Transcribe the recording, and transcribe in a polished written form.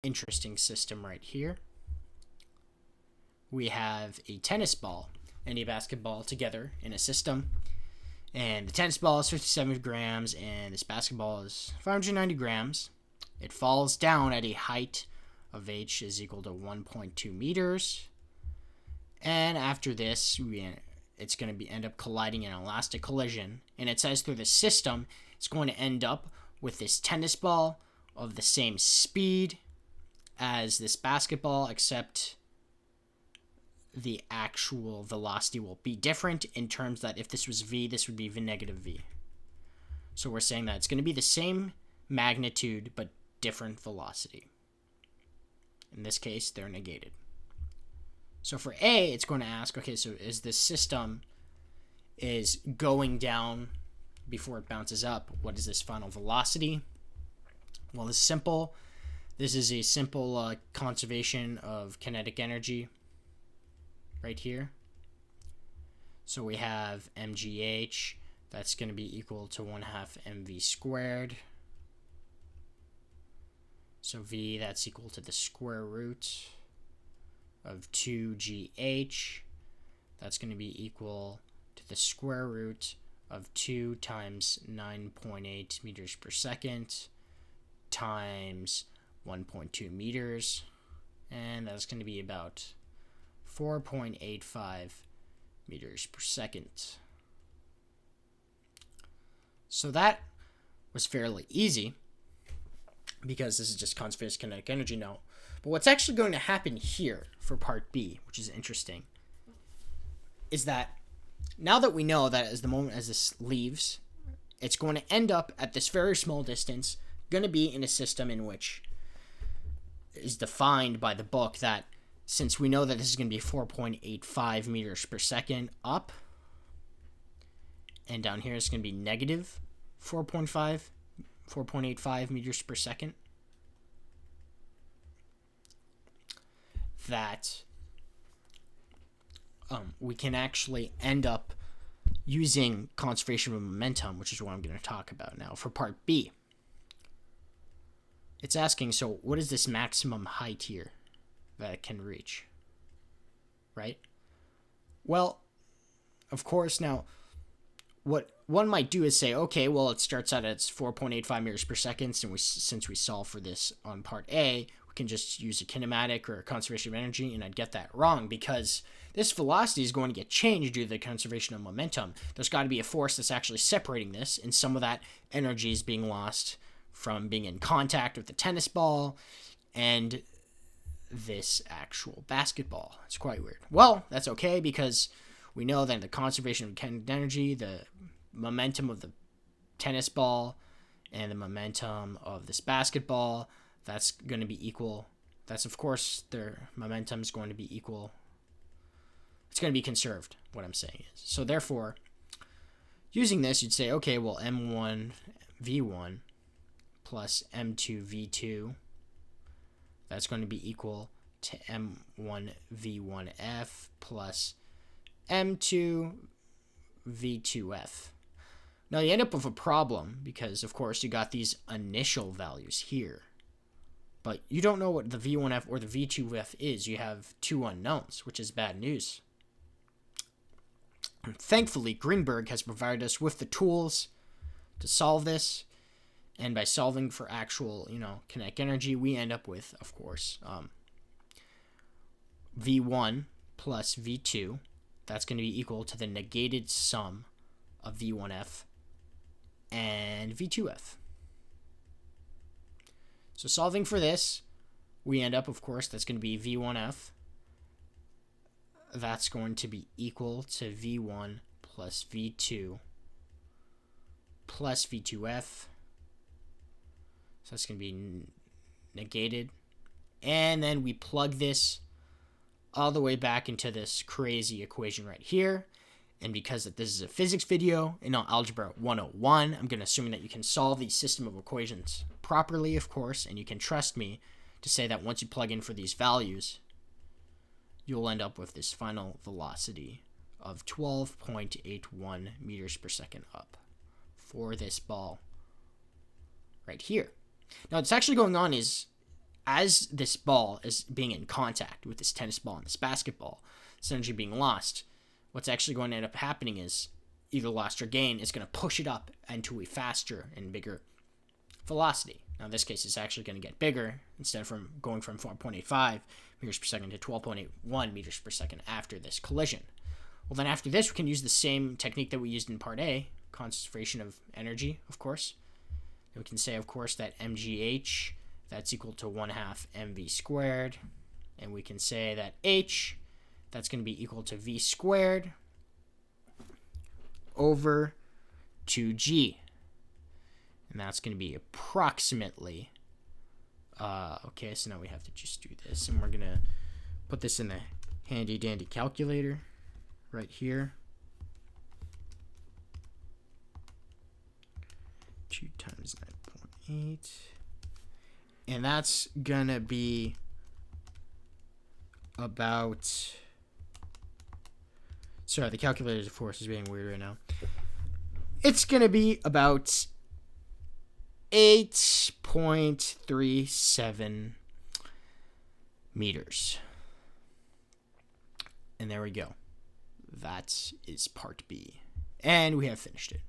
interesting system right here. We have a tennis ball and a basketball together in a system. And the tennis ball is 57 grams, and this basketball is 590 grams. It falls down at a height of h is equal to 1.2 meters. And after this, it's going to end up colliding in an elastic collision. And it says through the system, it's going to end up with this tennis ball of the same speed as this basketball, except the actual velocity will be different in terms that if this was v, this would be negative v. So we're saying that it's going to be the same magnitude but different velocity. In this case, they're negated. So for A, it's going to ask, okay, so is this system is going down before it bounces up? What is this final velocity? Well, it's simple. This is a simple conservation of kinetic energy right here. So we have mgh, that's going to be equal to 1/2 mv squared. So v, that's equal to the square root of 2gh. That's going to be equal to the square root of 2 times 9.8 meters per second times 1.2 meters. And that's going to be about 4.85 meters per second. So that was fairly easy because this is just conservation of kinetic energy now. But what's actually going to happen here for part B, which is interesting, is that now that we know that as the moment as this leaves, it's going to end up at this very small distance, going to be in a system in which is defined by the book that since we know that this is going to be 4.85 meters per second up, and down here it's going to be negative 4.85 meters per second, that we can actually end up using conservation of momentum, which is what I'm going to talk about now for part B. It's asking, so what is this maximum height here that it can reach, right? Well, of course, now what one might do is say, okay, well, it starts out at 4.85 meters per second, and since we solve for this on part A, we can just use a kinematic or a conservation of energy, and I'd get that wrong because this velocity is going to get changed due to the conservation of momentum. There's got to be a force that's actually separating this, and some of that energy is being lost from being in contact with the tennis ball and this actual basketball. It's quite weird. Well, that's okay because we know that the conservation of kinetic energy, the momentum of the tennis ball and the momentum of this basketball, that's going to be equal. That's, of course, their momentum is going to be equal. It's going to be conserved, what I'm saying is. So therefore, using this, you'd say, okay, well, m1 v1 plus m2 v2, that's going to be equal to m1 v1f plus m2 v2f. Now you end up with a problem because, of course, you got these initial values here, but you don't know what the v1f or the v2f is. You have two unknowns, which is bad news. And thankfully, Greenberg has provided us with the tools to solve this. And by solving for actual, kinetic energy, we end up with, of course, V1 plus V2. That's going to be equal to the negated sum of V1F and V2F. So solving for this, we end up, of course, that's going to be V1F. That's going to be equal to V1 plus V2 plus V2F. So that's going to be negated. And then we plug this all the way back into this crazy equation right here. And because this is a physics video and not Algebra 101, I'm going to assume that you can solve the system of equations properly, of course, and you can trust me to say that once you plug in for these values, you'll end up with this final velocity of 12.81 meters per second up for this ball right here. Now, what's actually going on is as this ball is being in contact with this tennis ball and this basketball, this energy being lost, what's actually going to end up happening is either lost or gain is going to push it up into a faster and bigger velocity. Now, in this case, it's actually going to get bigger instead of going from 4.85 meters per second to 12.81 meters per second after this collision. Well, then after this, we can use the same technique that we used in part A, conservation of energy, of course. And we can say, of course, that mgh, that's equal to 1/2 mv squared. And we can say that h, that's going to be equal to v squared over 2g. And that's going to be approximately, okay, so now we have to just do this. And we're going to put this in the handy dandy calculator right here. 2 times 9.8. And that's going to be about, sorry, the calculator, of course, is being weird right now. It's going to be about 8.37 meters. And there we go. That is part B. And we have finished it.